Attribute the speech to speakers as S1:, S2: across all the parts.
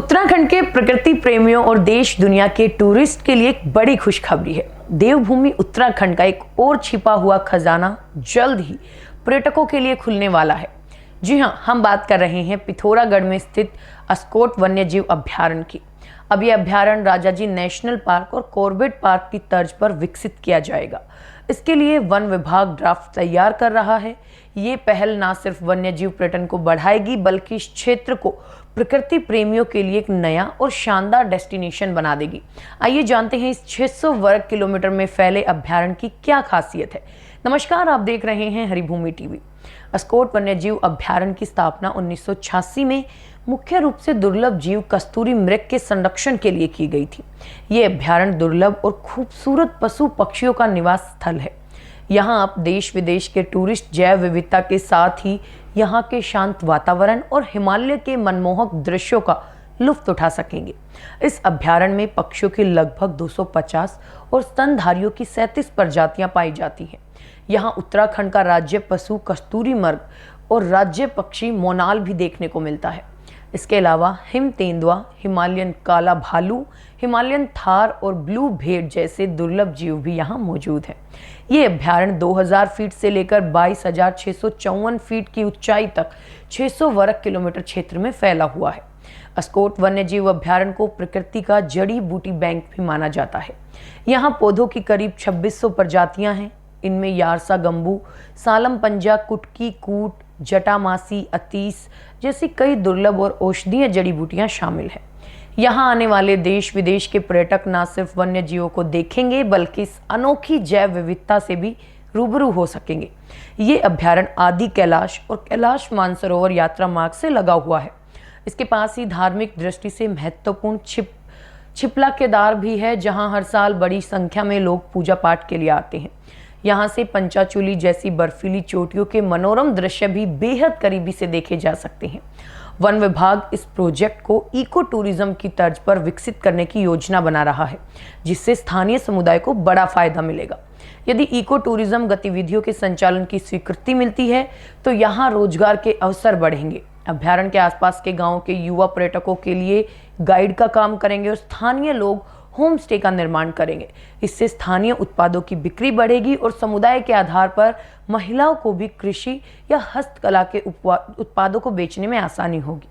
S1: उत्तराखंड के प्रकृति प्रेमियों और देश दुनिया के टूरिस्ट के लिए एक बड़ी खुशखबरी है। देवभूमि उत्तराखंड का एक और छिपा हुआ खजाना जल्द ही पर्यटकों के लिए खुलने वाला है। जी हां, हम बात कर रहे हैं पिथौरागढ़ में स्थित अस्कोट वन्यजीव अभयारण्य की। अब यह अभयारण्य राजाजी नेशनल पार्क और कॉर्बेट पार्क की तर्ज पर विकसित किया जाएगा। इसके लिए वन विभाग ड्राफ्ट तैयार कर रहा है। ये पहल न सिर्फ वन्यजीव पर्यटन को बढ़ाएगी बल्कि इस क्षेत्र को प्रकृति प्रेमियों के लिए एक नया और शानदार डेस्टिनेशन बना देगी। आइए जानते हैं इस 600 वर्ग किलोमीटर में फैले अभयारण्य की क्या खासियत है। नमस्कार, आप देख रहे हैं हरिभूमि टीवी। अस्कोट वन्यजीव अभयारण्य की स्थापना 1986 में मुख्य रूप से दुर्लभ जीव कस्तूरी मृग के संरक्षण के लिए की गई थी। ये अभयारण्य दुर्लभ और खूबसूरत पशु पक्षियों का निवास स्थल है। यहाँ आप देश विदेश के टूरिस्ट जैव विविधता के साथ ही यहाँ के शांत वातावरण और हिमालय के मनमोहक दृश्यों का लुत्फ उठा सकेंगे। इस अभयारण्य में पक्षियों की लगभग 250 और स्तनधारियों की 37 प्रजातियां पाई जाती हैं। यहाँ उत्तराखंड का राज्य पशु कस्तूरी मृग और राज्य पक्षी मोनाल भी देखने को मिलता है। इसके अलावा हिम तेंदुआ, हिमालयन काला भालू, हिमालयन थार और ब्लू भेड़ जैसे दुर्लभ जीव भी यहाँ मौजूद हैं। ये अभयारण्य 2000 फीट से लेकर 22,654 फीट की ऊंचाई तक 600 वर्ग किलोमीटर क्षेत्र में फैला हुआ है। अस्कोट वन्यजीव अभयारण्य को प्रकृति का जड़ी बूटी बैंक भी माना जाता है। यहाँ पौधों की करीब 2600 प्रजातियां हैं। इनमें यारसा गंबू, सालम पंजा, कुटकी कूट, जटामासी, अतीस जैसी कई दुर्लभ और औषधीय जड़ी बूटियां शामिल हैं। यहाँ आने वाले देश विदेश के पर्यटक न सिर्फ वन्य जीवों को देखेंगे बल्कि इस अनोखी जैव विविधता से भी रूबरू हो सकेंगे। ये अभयारण्य आदि कैलाश और कैलाश मानसरोवर यात्रा मार्ग से लगा हुआ है। इसके पास ही धार्मिक दृष्टि से महत्वपूर्ण छिपला केदार भी है, जहाँ हर साल बड़ी संख्या में लोग पूजा पाठ के लिए आते हैं। यहाँ से पंचाचूली जैसी बर्फीली चोटियों के मनोरम दृश्य भी बेहद करीबी से देखे जा सकते हैं। वन विभाग इस प्रोजेक्ट को इको टूरिज्म की तर्ज पर विकसित करने की योजना बना रहा है, जिससे स्थानीय समुदाय को बड़ा फायदा मिलेगा। यदि इको टूरिज्म गतिविधियों के संचालन की स्वीकृति मिलती है तो यहाँ रोजगार के अवसर बढ़ेंगे। अभयारण्य के आसपास के गाँव के युवा पर्यटकों के लिए गाइड का काम करेंगे और स्थानीय लोग होम स्टे का निर्माण करेंगे। इससे स्थानीय उत्पादों की बिक्री बढ़ेगी और समुदाय के आधार पर महिलाओं को भी कृषि या हस्तकला के उत्पादों को बेचने में आसानी होगी।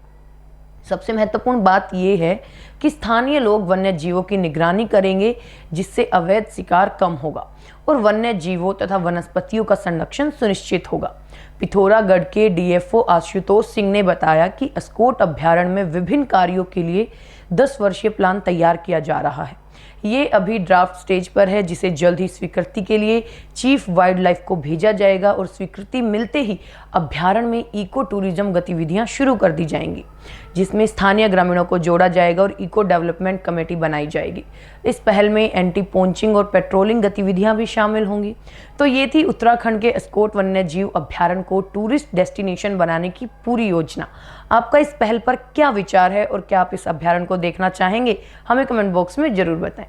S1: सबसे महत्वपूर्ण बात यह है कि स्थानीय लोग वन्य जीवों की निगरानी करेंगे, जिससे अवैध शिकार कम होगा और वन्य जीवों तथा वनस्पतियों का संरक्षण सुनिश्चित होगा। पिथौरागढ़ के डीएफओ आशुतोष सिंह ने बताया कि अस्कोट अभयारण्य में विभिन्न कार्यों के लिए 10 वर्षीय प्लान तैयार किया जा रहा है। ये अभी ड्राफ्ट स्टेज पर है, जिसे जल्द ही स्वीकृति के लिए चीफ वाइल्ड लाइफ को भेजा जाएगा और स्वीकृति मिलते ही अभयारण्य में इको टूरिज्म गतिविधियां शुरू कर दी जाएंगी, जिसमें स्थानीय ग्रामीणों को जोड़ा जाएगा और इको डेवलपमेंट कमेटी बनाई जाएगी। इस पहल में एंटी पोंचिंग और पेट्रोलिंग गतिविधियां भी शामिल होंगी। तो ये थी उत्तराखंड के अस्कोट वन्यजीव अभयारण्य को टूरिस्ट डेस्टिनेशन बनाने की पूरी योजना। आपका इस पहल पर क्या विचार है और क्या आप इस अभयारण्य को देखना चाहेंगे? हमें कमेंट बॉक्स में जरूर बताएं।